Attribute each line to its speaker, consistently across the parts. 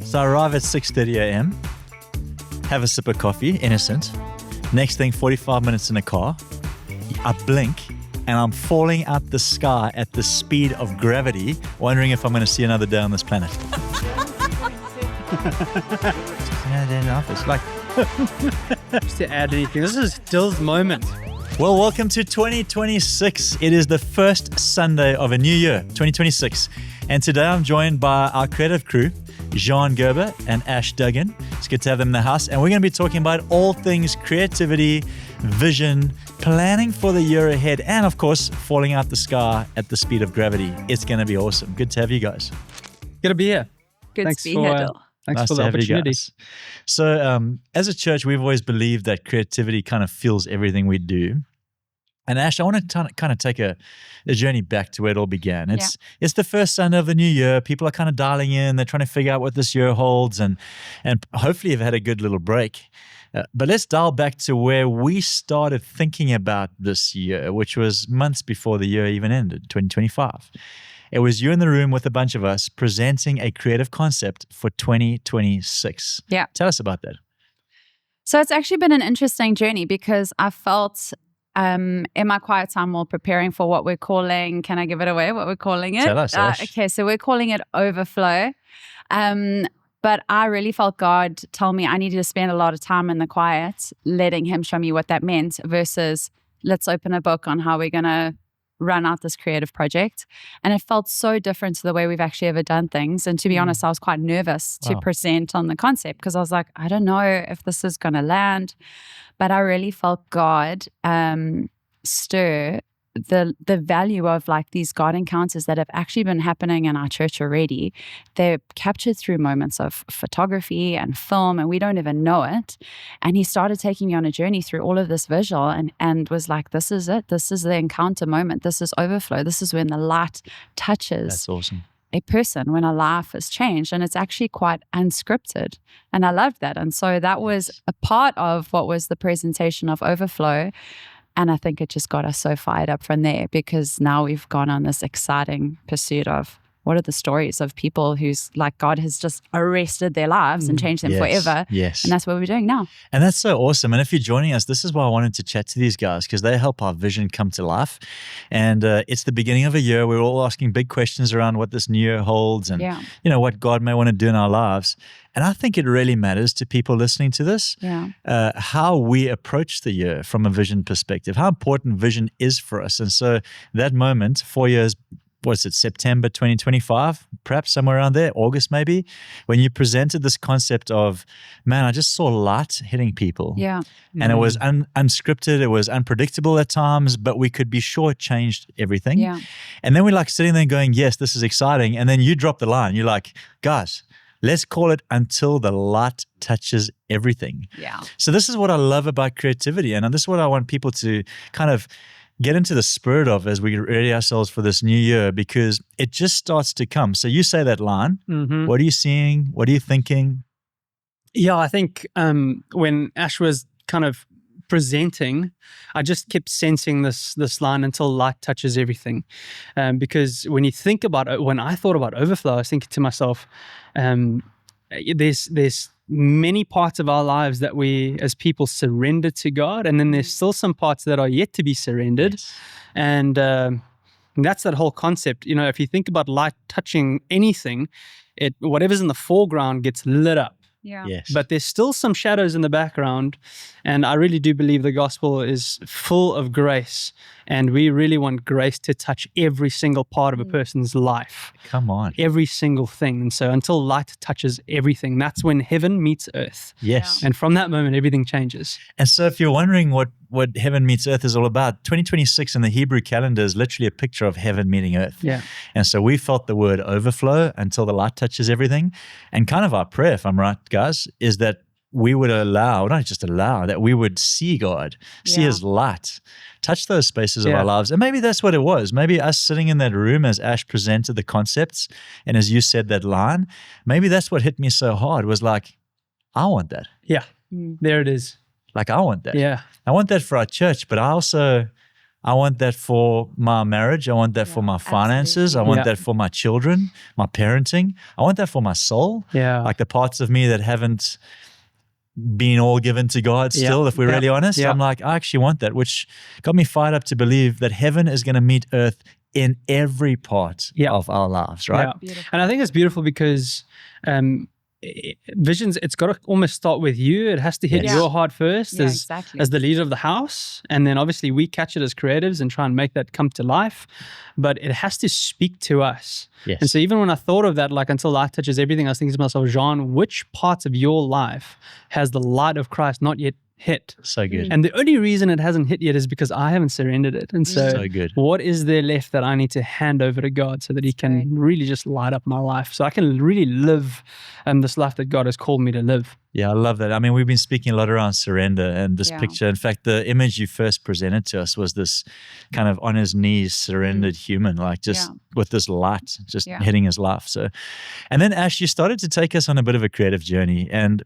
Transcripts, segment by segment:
Speaker 1: So I arrive at 6:30 a.m., have a sip of coffee, innocent. Next thing, 45 minutes in the car. I blink and I'm falling out the sky at the speed of gravity, wondering if I'm going to see another day on this planet. It's like,
Speaker 2: Just to add anything, this is Dill's moment.
Speaker 1: well, welcome to 2026. It is the first Sunday of a new year, 2026. And today I'm joined by our creative crew, Jean Gerber and Ash Duggan. It's good to have them in the house. And we're going to be talking about all things creativity, vision, planning for the year ahead, and of course, falling out the sky at the speed of gravity. It's going to be awesome. Good to have you guys.
Speaker 2: Good to be here.
Speaker 3: Good
Speaker 2: Thanks
Speaker 3: to be
Speaker 2: for,
Speaker 3: here, Dill.
Speaker 2: Thanks
Speaker 1: Nice
Speaker 2: for
Speaker 1: to
Speaker 2: the
Speaker 1: have you
Speaker 2: opportunity.
Speaker 1: guys. So as a church, we've always believed that creativity kind of fuels everything we do. And Ash, I want to kind of take a journey back to where it all began. It's the first Sunday of the new year. People are kind of dialing in. They're trying to figure out what this year holds, and hopefully you've had a good little break. But let's dial back to where we started thinking about this year, which was months before the year even ended, 2025. It was you in the room with a bunch of us presenting a creative concept for 2026.
Speaker 3: Yeah.
Speaker 1: Tell us about that.
Speaker 3: So it's actually been an interesting journey because I felt in my quiet time while preparing for what we're calling, can I give it away, what we're calling it?
Speaker 1: Tell us, Ash.
Speaker 3: Okay, so we're calling it Overflow. But I really felt God tell me I needed to spend a lot of time in the quiet, letting him show me what that meant versus let's open a book on how we're going to run out this creative project. And it felt so different to the way we've actually ever done things. And to be honest, I was quite nervous to present on the concept because I was like, I don't know if this is going to land. But I really felt God stir the value of like these God encounters that have actually been happening in our church already. They're captured through moments of photography and film, and we don't even know it. And he started taking me on a journey through all of this visual and was like, this is it. This is the encounter moment. This is overflow. This is when the light touches
Speaker 1: That's awesome.
Speaker 3: a person, when a life is changed. And it's actually quite unscripted. And I loved that. And so that was a part of what was the presentation of Overflow. And I think it just got us so fired up from there because now we've gone on this exciting pursuit of what are the stories of people who's like God has just arrested their lives and changed them forever.
Speaker 1: Yes.
Speaker 3: And that's what we're doing now.
Speaker 1: And that's so awesome. And if you're joining us, this is why I wanted to chat to these guys because they help our vision come to life. And it's the beginning of a year. We're all asking big questions around what this new year holds and you know what God may want to do in our lives. And I think it really matters to people listening to this, how we approach the year from a vision perspective, how important vision is for us. And so that moment, 4 years, what's it, September 2025, perhaps somewhere around there, August maybe, when you presented this concept of, man, I just saw light hitting people.
Speaker 3: Yeah.
Speaker 1: And it was unscripted, it was unpredictable at times, but we could be sure it changed everything.
Speaker 3: Yeah.
Speaker 1: And then we're like sitting there going, yes, this is exciting. And then you drop the line. You're like, guys, let's call it until the light touches everything.
Speaker 3: Yeah.
Speaker 1: So this is what I love about creativity. And this is what I want people to kind of get into the spirit of as we ready ourselves for this new year, because it just starts to come. So you say that line. What are you seeing? What are you thinking?
Speaker 2: Yeah, I think when Ash was kind of presenting, I just kept sensing this line until light touches everything. Because when you think about, when I thought about overflow, I was thinking to myself, there's many parts of our lives that we as people surrender to God, and then there's still some parts that are yet to be surrendered.
Speaker 1: Yes.
Speaker 2: And that's that whole concept. You know, if you think about light touching anything, whatever's in the foreground gets lit up.
Speaker 3: Yeah.
Speaker 1: Yes.
Speaker 2: But there's still some shadows in the background. And I really do believe the gospel is full of grace. And we really want grace to touch every single part of a person's life.
Speaker 1: Come on.
Speaker 2: Every single thing. And so until light touches everything, that's when heaven meets earth.
Speaker 1: Yes.
Speaker 2: And from that moment, everything changes.
Speaker 1: And so if you're wondering what heaven meets earth is all about, 2026 in the Hebrew calendar is literally a picture of heaven meeting earth.
Speaker 2: Yeah.
Speaker 1: And so we felt the word overflow until the light touches everything. And kind of our prayer, if I'm right, guys, is that we would not just allow, that we would see God, see his light, touch those spaces of our lives. And maybe that's what it was. Maybe us sitting in that room as Ash presented the concepts and as you said that line, maybe that's what hit me so hard was like, I want that.
Speaker 2: Yeah. There it is.
Speaker 1: Like, I want that.
Speaker 2: Yeah.
Speaker 1: I want that for our church, but I I want that for my marriage. I want that for my finances.
Speaker 3: absolutely.
Speaker 1: I want that for my children, my parenting. I want that for my soul.
Speaker 2: Yeah.
Speaker 1: Like the parts of me that haven't been all given to God still, if we're really honest. I'm like, I actually want that, which got me fired up to believe that heaven is going to meet earth in every part of our lives, right?
Speaker 2: Yeah. And I think it's beautiful because visions, it's got to almost start with you. It has to hit your heart first as the leader of the house. And then obviously we catch it as creatives and try and make that come to life. But it has to speak to us.
Speaker 1: Yes.
Speaker 2: And so even when I thought of that, like until light touches everything, I was thinking to myself, Jean, which parts of your life has the light of Christ not yet hit?
Speaker 1: So good.
Speaker 2: And the only reason it hasn't hit yet is because I haven't surrendered it. And so
Speaker 1: good.
Speaker 2: What is there left that I need to hand over to God so that he can really just light up my life, so I can really live this life that God has called me to live?
Speaker 1: Yeah, I love that. I mean, we've been speaking a lot around surrender and this picture. In fact, the image you first presented to us was this kind of on his knees, surrendered human, like just with this light just hitting his life. So, and then Ash, you started to take us on a bit of a creative journey, and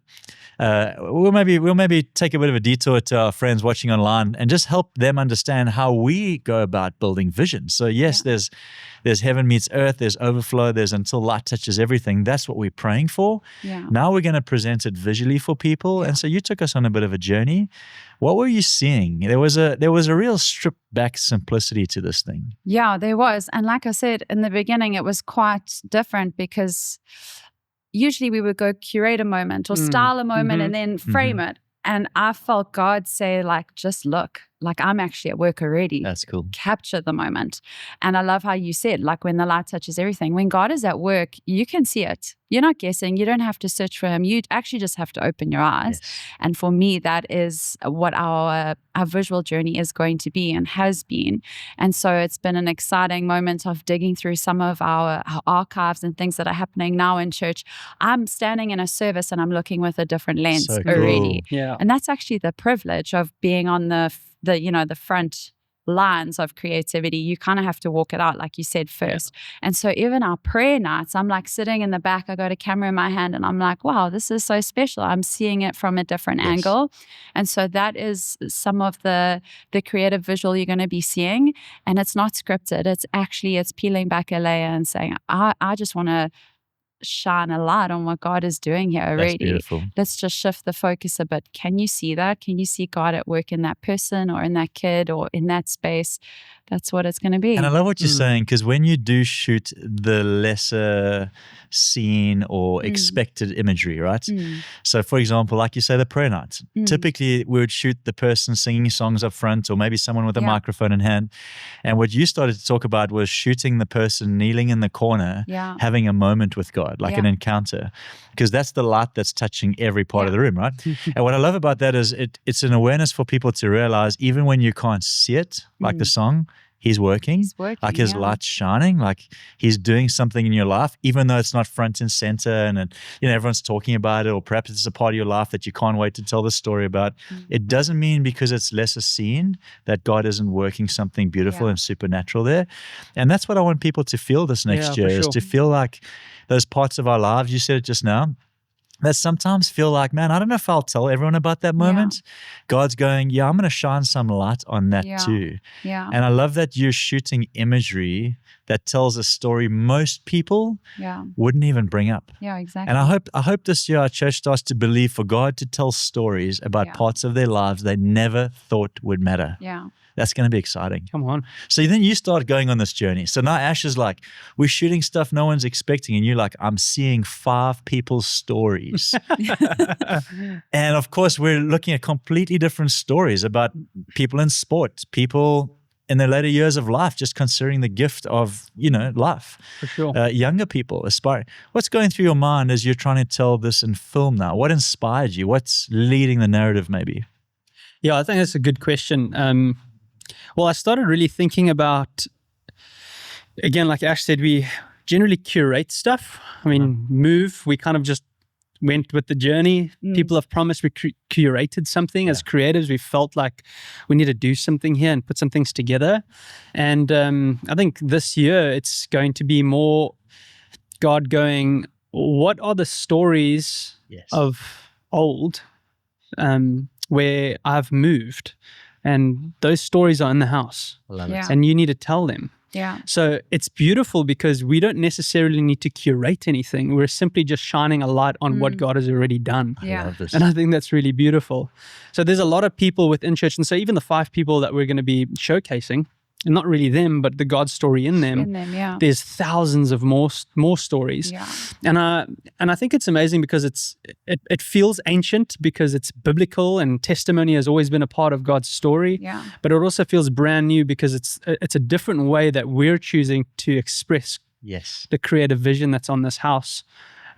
Speaker 1: we'll maybe take a bit of a detour to our friends watching online and just help them understand how we go about building vision. So yes, there's heaven meets earth, there's overflow, there's until light touches everything. That's what we're praying for.
Speaker 3: Yeah.
Speaker 1: Now we're going to present it visually for people. And so you took us on a bit of a journey. What were you seeing? There was a real stripped back simplicity to this thing.
Speaker 3: Yeah, there was. And like I said, in the beginning, it was quite different because usually we would go curate a moment or style a moment and then frame it. And I felt God say, like, just look, like I'm actually at work already.
Speaker 1: That's cool.
Speaker 3: Capture the moment. And I love how you said, like, when the light touches everything, when God is at work, you can see it. You're not guessing. You don't have to search for him. You actually just have to open your eyes. Yes. And for me, that is what our visual journey is going to be and has been. And so it's been an exciting moment of digging through some of our archives and things that are happening now in church. I'm standing in a service and I'm looking with a different lens already.
Speaker 2: Cool. Yeah.
Speaker 3: And that's actually the privilege of being on the front lines of creativity. You kind of have to walk it out, like you said first. And so even our prayer nights, I'm like sitting in the back, I got a camera in my hand and I'm like, wow, this is so special. I'm seeing it from a different angle. And so that is some of the creative visual you're going to be seeing. And it's not scripted. It's peeling back a layer and saying, I just want to shine a light on what God is doing here already.
Speaker 1: That's beautiful.
Speaker 3: Let's just shift the focus a bit. Can you see that? Can you see God at work in that person or in that kid or in that space? That's what it's going to be.
Speaker 1: And I love what you're saying, because when you do shoot the lesser seen or expected imagery, right? So for example, like you say, the prayer night. Typically we would shoot the person singing songs up front or maybe someone with a microphone in hand. And what you started to talk about was shooting the person kneeling in the corner, having a moment with God, like an encounter, because that's the light that's touching every part of the room, right? And what I love about that is it's an awareness for people to realize, even when you can't see it, like the song, He's working, like his light's shining, like he's doing something in your life, even though it's not front and center and everyone's talking about it, or perhaps it's a part of your life that you can't wait to tell the story about. It doesn't mean because it's lesser seen that God isn't working something beautiful and supernatural there. And that's what I want people to feel this next year, is to feel like those parts of our lives, you said it just now, that sometimes feel like, man, I don't know if I'll tell everyone about that moment. God's going, I'm going to shine some light on that too.
Speaker 3: Yeah.
Speaker 1: And I love that you're shooting imagery that tells a story most people wouldn't even bring up.
Speaker 3: Yeah, exactly.
Speaker 1: And I hope this year our church starts to believe for God to tell stories about parts of their lives they never thought would matter.
Speaker 3: Yeah.
Speaker 1: That's going to be exciting.
Speaker 2: Come on.
Speaker 1: So then you start going on this journey. So now Ash is like, we're shooting stuff no one's expecting. And you're like, I'm seeing 5 people's stories. And of course, we're looking at completely different stories about people in sport, people in their later years of life, just considering the gift of, life.
Speaker 2: For sure.
Speaker 1: Younger people aspiring. What's going through your mind as you're trying to tell this in film now? What inspired you? What's leading the narrative maybe?
Speaker 2: Yeah, I think that's a good question. Well, I started really thinking about, again, like Ash said, we generally curate stuff. I mean, we kind of just went with the journey. People have promised, we curated something. As creatives, we felt like we need to do something here and put some things together. And I think this year it's going to be more God going, what are the stories of old where I've moved And those stories are in the house.
Speaker 1: I love it.
Speaker 3: Yeah.
Speaker 2: And you need to tell them.
Speaker 3: Yeah.
Speaker 2: So it's beautiful because we don't necessarily need to curate anything. We're simply just shining a light on what God has already done.
Speaker 1: I love this.
Speaker 2: And I think that's really beautiful. So there's a lot of people within church. And so even the 5 people that we're going to be showcasing, and not really them, but the God story in them.
Speaker 3: Yeah.
Speaker 2: There's thousands of more stories.
Speaker 3: Yeah.
Speaker 2: And I think it's amazing because it feels ancient because it's biblical and testimony has always been a part of God's story.
Speaker 3: Yeah.
Speaker 2: But it also feels brand new because it's a different way that we're choosing to express the creative vision that's on this house.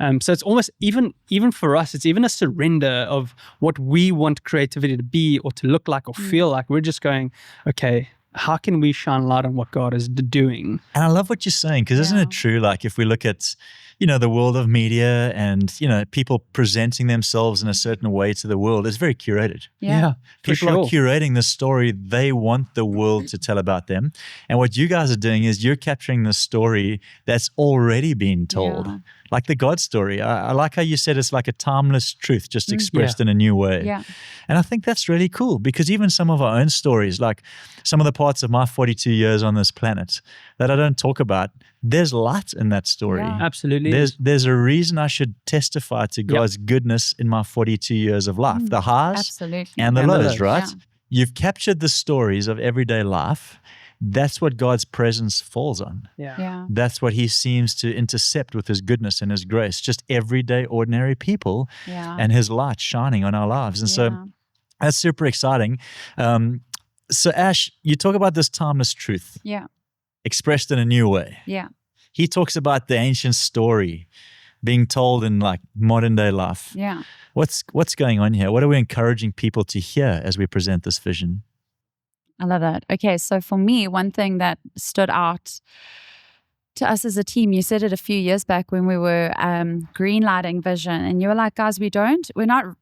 Speaker 2: So it's almost even for us, it's even a surrender of what we want creativity to be or to look like or feel like. We're just going, okay, how can we shine light on what God is doing?
Speaker 1: And I love what you're saying, because isn't it true? Like if we look at, the world of media and, people presenting themselves in a certain way to the world, it's very curated.
Speaker 2: Yeah,
Speaker 1: people are curating the story they want the world to tell about them. And what you guys are doing is you're capturing the story that's already been told.
Speaker 3: Yeah.
Speaker 1: Like the God story. I like how you said it's like a timeless truth, just expressed in a new way.
Speaker 3: Yeah.
Speaker 1: And I think that's really cool, because even some of our own stories, like some of the parts of my 42 years on this planet that I don't talk about, there's light in that story.
Speaker 3: Yeah.
Speaker 2: Absolutely.
Speaker 1: There's a reason I should testify to God's goodness in my 42 years of life, the highs and the lows, right?
Speaker 3: Yeah.
Speaker 1: You've captured the stories of everyday life. That's what God's presence falls on.
Speaker 3: Yeah.
Speaker 1: That's what he seems to intercept with his goodness and his grace, just everyday, ordinary people and his light shining on our lives. And so that's super exciting. So Ash, you talk about this timeless truth.
Speaker 3: Yeah.
Speaker 1: Expressed in a new way.
Speaker 3: Yeah.
Speaker 1: He talks about the ancient story being told in like modern day life.
Speaker 3: Yeah.
Speaker 1: What's going on here? What are we encouraging people to hear as we present this vision?
Speaker 3: I love that. Okay, so for me, one thing that stood out to us as a team, you said it a few years back when we were greenlighting vision, and you were like, guys, we're not,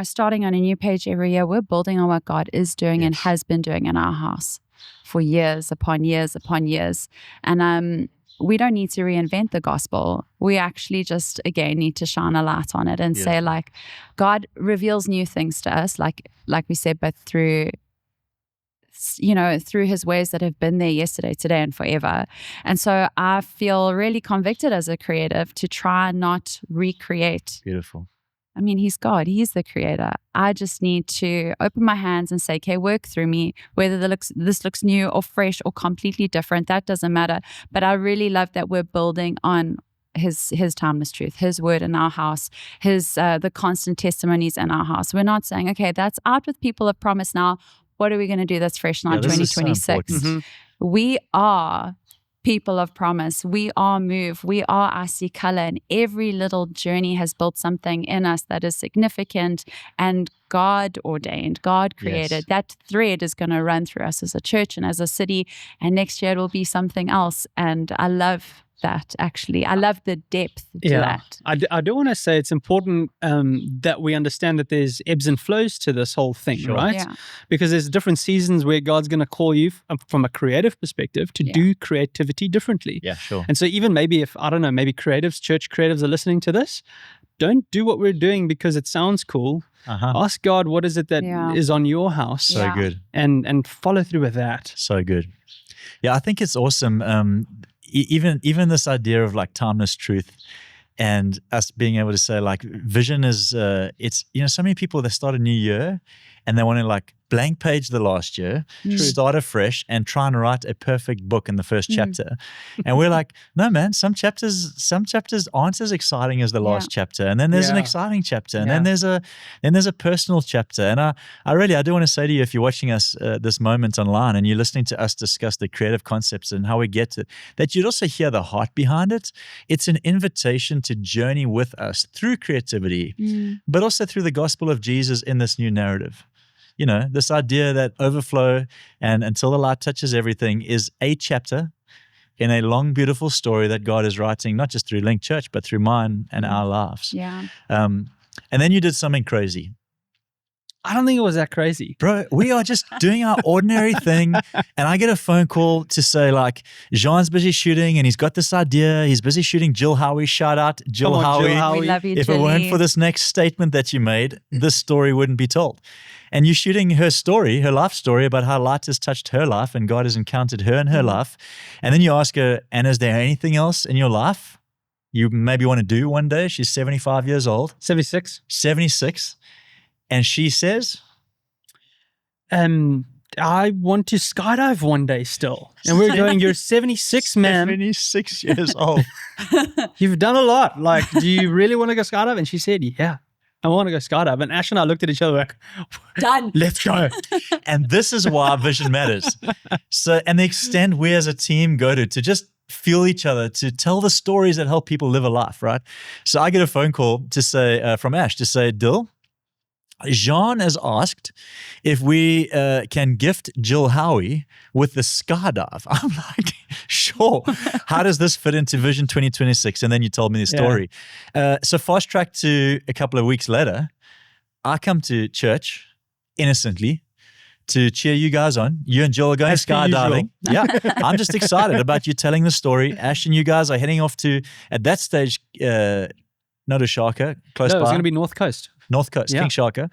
Speaker 3: starting on a new page every year. We're building on what God is doing and has been doing in our house for years upon years upon years. And we don't need to reinvent the gospel. We actually just, again, need to shine a light on it and say, like, God reveals new things to us, like we said, but through his ways that have been there yesterday, today, and forever. And so I feel really convicted as a creative to try not recreate.
Speaker 1: Beautiful.
Speaker 3: I mean, he's God. He's the creator. I just need to open my hands and say, okay, work through me, whether this looks new or fresh or completely different, that doesn't matter. But I really love that we're building on his timeless truth, his word in our house, the constant testimonies in our house. We're not saying, okay, that's out with people of promise now. What are we going to do that's fresh now in 2026? We are people of promise. We are move. We are I see color. And every little journey has built something in us that is significant and God ordained, God created. That thread is going to run through us as a church and as a city. And next year it will be something else. And I love that, actually. I love the depth to that.
Speaker 2: I do want to say it's important that we understand that there's ebbs and flows to this whole thing, right?
Speaker 3: Yeah.
Speaker 2: Because there's different seasons where God's going to call you from a creative perspective to do creativity differently.
Speaker 1: Yeah, sure.
Speaker 2: And so even maybe if, I don't know, maybe church creatives are listening to this, don't do what we're doing because it sounds cool. Ask God, what is it that is on your house?
Speaker 1: So good.
Speaker 2: And follow through with that.
Speaker 1: So good. Yeah, I think it's awesome. Even this idea of like timeless truth and us being able to say like vision is it's so many people that start a new year and they want to like blank page the last year, start afresh and try and write a perfect book in the first chapter. And we're like, no man, some chapters aren't as exciting as the last chapter. And then there's an exciting chapter. And then there's a personal chapter. And I do want to say to you, if you're watching us this moment online and you're listening to us discuss the creative concepts and how we get to that, you'd also hear the heart behind it. It's an invitation to journey with us through creativity, but also through the gospel of Jesus in this new narrative. This idea that Overflow and Until the Light Touches Everything is a chapter in a long, beautiful story that God is writing, not just through Linc Church, but through mine and our lives.
Speaker 3: Yeah.
Speaker 1: And then you did something crazy.
Speaker 2: I don't think it was that crazy.
Speaker 1: Bro, we are just doing our ordinary thing. And I get a phone call to say like, Jean's busy shooting and he's got this idea. He's busy shooting Jill Howie. Shout out Jill Howie.
Speaker 3: We love you,
Speaker 1: If
Speaker 3: Jilly.
Speaker 1: it weren't for this next statement that you made, this story wouldn't be told. and you're shooting her story, her life story about how light has touched her life and God has encountered her in her life. And then you ask her, and is there anything else in your life you maybe want to do one day? She's 75 years old.
Speaker 2: 76.
Speaker 1: 76. And she says,
Speaker 2: I want to skydive one day still. And we're going, you're 76, ma'am.
Speaker 1: 76 years old.
Speaker 2: You've done a lot. Like, do you really want to go skydive? And she said, yeah, I want to go skydive. And Ash and I looked at each other like,
Speaker 3: done.
Speaker 2: Let's go.
Speaker 1: And this is why vision matters. So, and the extent we as a team go to just fuel each other, to tell the stories that help people live a life, right? So I get a phone call to say, from Ash to say, Dill, Jean has asked if we can gift Jill Howie with the skydive. I'm like, sure. How does this fit into Vision 2026? And then you told me the story. So fast track to a couple of weeks later, I come to church innocently to cheer you guys on. You and Jill are going skydiving. Yeah, I'm just excited about you telling the story. Ash and you guys are heading off to, at that stage, not a Sharka, close by.
Speaker 2: It's going to be North Coast.
Speaker 1: North Coast, King Sharka.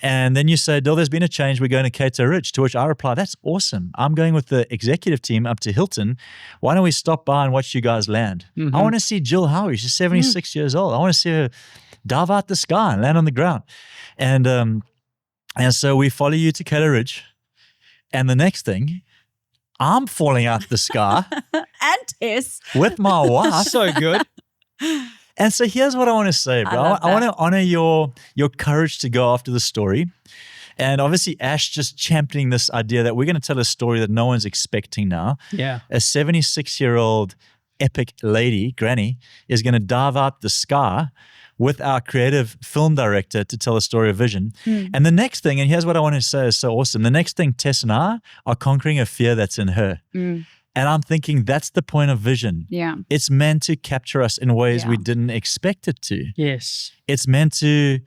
Speaker 1: And then you say, Dill, there's been a change. We're going to Cato Ridge. To which I reply, that's awesome. I'm going with the executive team up to Hilton. Why don't we stop by and watch you guys land? I want to see Jill Howie. She's 76 years old. I want to see her dive out the sky and land on the ground. And so we follow you to Cato Ridge. And the next thing, I'm falling out the sky.
Speaker 3: And Tess.
Speaker 1: With my wife.
Speaker 2: So good.
Speaker 1: And so here's what I want to say, bro. I want to honor your courage to go after the story. And obviously Ash just championing this idea that we're going to tell a story that no one's expecting now.
Speaker 2: Yeah.
Speaker 1: A 76-year-old epic lady, granny, is going to dive out the sky with our creative film director to tell a story of vision. And the next thing, and here's what I want to say is so awesome. The next thing, Tess and I are conquering a fear that's in her. And I'm thinking that's the point of vision.
Speaker 3: Yeah.
Speaker 1: It's meant to capture us in ways we didn't expect it to.
Speaker 2: Yes.
Speaker 1: It's meant to,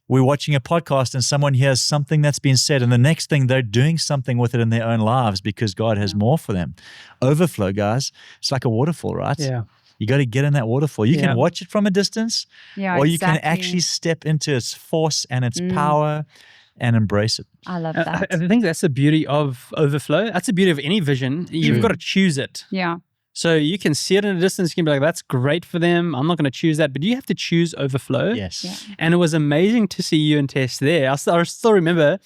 Speaker 1: we're watching a podcast and someone hears something that's been said, and the next thing they're doing something with it in their own lives because God has more for them. Overflow, guys. It's like a waterfall, right?
Speaker 2: Yeah.
Speaker 1: You got to get in that waterfall. You can watch it from a distance, or you can actually step into its force and its power and embrace it.
Speaker 3: I love that.
Speaker 2: I think that's the beauty of Overflow. That's the beauty of any vision. You've got to choose it.
Speaker 3: Yeah.
Speaker 2: So you can see it in a distance. You can be like, that's great for them. I'm not going to choose that. But you have to choose Overflow.
Speaker 1: Yes.
Speaker 3: Yeah.
Speaker 2: And it was amazing to see you and Tess there. I still remember,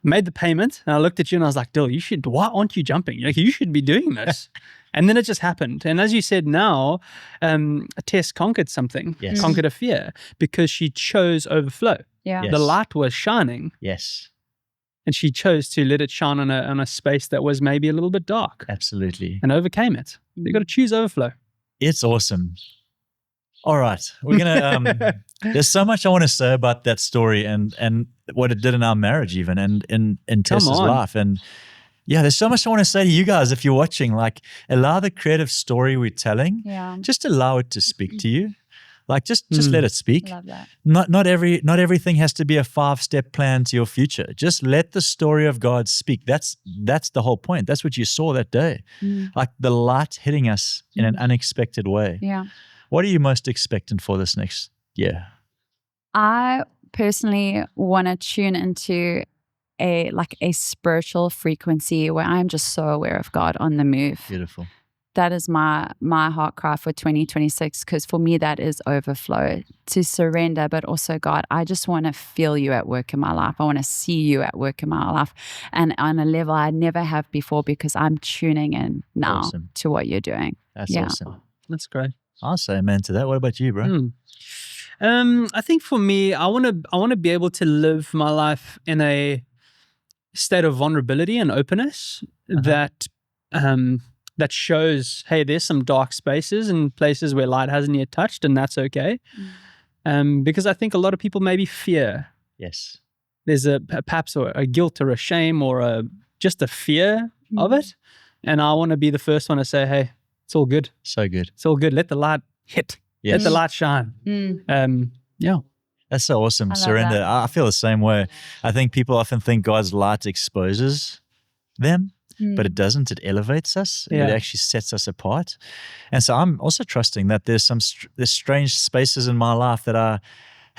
Speaker 2: made the payment, and I looked at you and I was like, Dill, why aren't you jumping? Like, you should be doing this. And then it just happened. And as you said now, Tess conquered something, conquered a fear, because she chose Overflow.
Speaker 3: Yeah.
Speaker 1: Yes.
Speaker 2: The light was shining.
Speaker 1: Yes.
Speaker 2: And she chose to let it shine on a space that was maybe a little bit dark.
Speaker 1: Absolutely.
Speaker 2: And overcame it. You've got to choose Overflow.
Speaker 1: It's awesome. All right. We're going to, there's so much I want to say about that story and what it did in our marriage even and in Tess's life. And yeah, there's so much I want to say to you guys if you're watching. Like, allow the creative story we're telling.
Speaker 3: Yeah.
Speaker 1: Just allow it to speak to you. Like, just let it speak.
Speaker 3: Love that.
Speaker 1: Not everything has to be a 5-step plan to your future. Just let the story of God speak. That's the whole point. That's what you saw that day. Like the light hitting us in an unexpected way.
Speaker 3: Yeah.
Speaker 1: What are you most expecting for this next year?
Speaker 3: I personally want to tune into a spiritual frequency where I'm just so aware of God on the move.
Speaker 1: Beautiful.
Speaker 3: That is my heart cry for 2026, because for me that is overflow, to surrender, but also God, I just want to feel you at work in my life. I want to see you at work in my life, and on a level I never have before, because I'm tuning in now to what you're doing.
Speaker 1: That's awesome.
Speaker 2: That's great.
Speaker 1: I'll say amen to that. What about you, bro?
Speaker 2: I think for me, I want to be able to live my life in a state of vulnerability and openness that shows, hey, there's some dark spaces and places where light hasn't yet touched, and that's okay. Because I think a lot of people maybe fear.
Speaker 1: Yes.
Speaker 2: There's perhaps a guilt or a shame or just a fear of it. And I want to be the first one to say, hey, it's all good.
Speaker 1: So good.
Speaker 2: It's all good. Let the light hit.
Speaker 1: Yes.
Speaker 2: Let the light shine. Yeah.
Speaker 1: That's so awesome. Surrender.
Speaker 3: That.
Speaker 1: I feel the same way. I think people often think God's light exposes them, but it doesn't. It elevates us.
Speaker 2: Yeah.
Speaker 1: It actually sets us apart. And so I'm also trusting that there's strange spaces in my life that I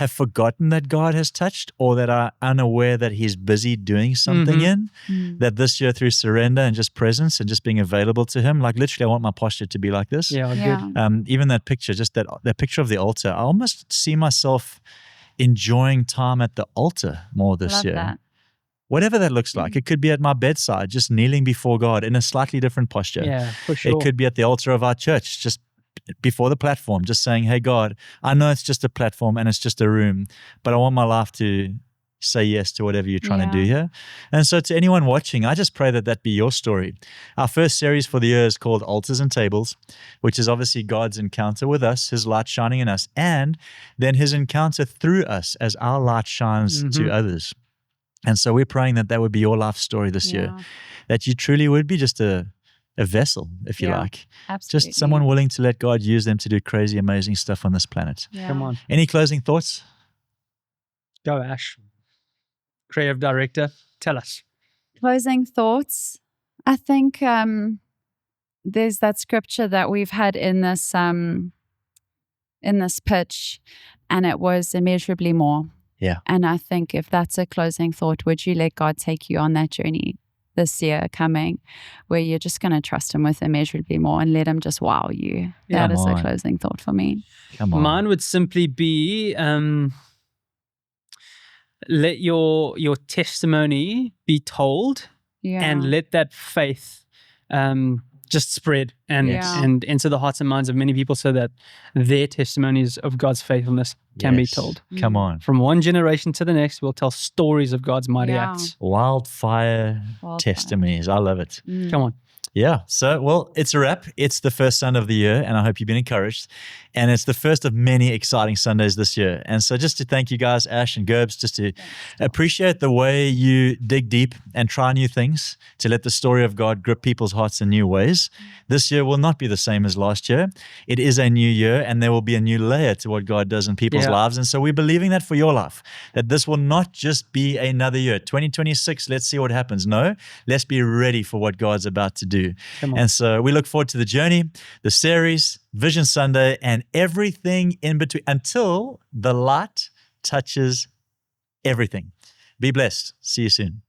Speaker 1: have forgotten that God has touched or that are unaware that he's busy doing something in, that this year through surrender and just presence and just being available to him, like literally I want my posture to be like this.
Speaker 2: Good.
Speaker 1: Even that picture, just that picture of the altar, I almost see myself enjoying time at the altar more this year.
Speaker 3: That.
Speaker 1: Whatever that looks like. It could be at my bedside, just kneeling before God in a slightly different posture.
Speaker 2: Yeah, for sure.
Speaker 1: It could be at the altar of our church, just before the platform, just saying, hey, God, I know it's just a platform and it's just a room, but I want my life to say yes to whatever you're trying to do here. And so to anyone watching, I just pray that that be your story. Our first series for the year is called Altars and Tables, which is obviously God's encounter with us, his light shining in us, and then his encounter through us as our light shines to others. And so we're praying that that would be your life story this year, that you truly would be just a vessel, if you like.
Speaker 3: Absolutely.
Speaker 1: Just someone willing to let God use them to do crazy, amazing stuff on this planet.
Speaker 2: Come on.
Speaker 1: Any closing thoughts?
Speaker 2: Go, Ash. Creative director, tell us.
Speaker 3: Closing thoughts. I think there's that scripture that we've had in this pitch, and it was immeasurably more.
Speaker 1: Yeah.
Speaker 3: And I think if that's a closing thought, would you let God take you on that journey this year coming, where you're just going to trust him with immeasurably more and let him just wow you? That is a closing thought for me.
Speaker 1: Come on.
Speaker 2: Mine would simply be let your testimony be told, and let that faith just spread and into the hearts and minds of many people, so that their testimonies of God's faithfulness can be told.
Speaker 1: Come on.
Speaker 2: From one generation to the next, we'll tell stories of God's mighty acts.
Speaker 1: Wildfire testimonies. I love it.
Speaker 2: Come on.
Speaker 1: Yeah. So, well, it's a wrap. It's the first Sunday of the year, and I hope you've been encouraged. And it's the first of many exciting Sundays this year. And so just to thank you guys, Ash and Gerbs, just to appreciate the way you dig deep and try new things, to let the story of God grip people's hearts in new ways. This year will not be the same as last year. It is a new year, and there will be a new layer to what God does in people's lives. And so we're believing that for your life, that this will not just be another year. 2026, let's see what happens. No, let's be ready for what God's about to do. And so we look forward to the journey, the series, Vision Sunday, and everything in between until the light touches everything. Be blessed. See you soon.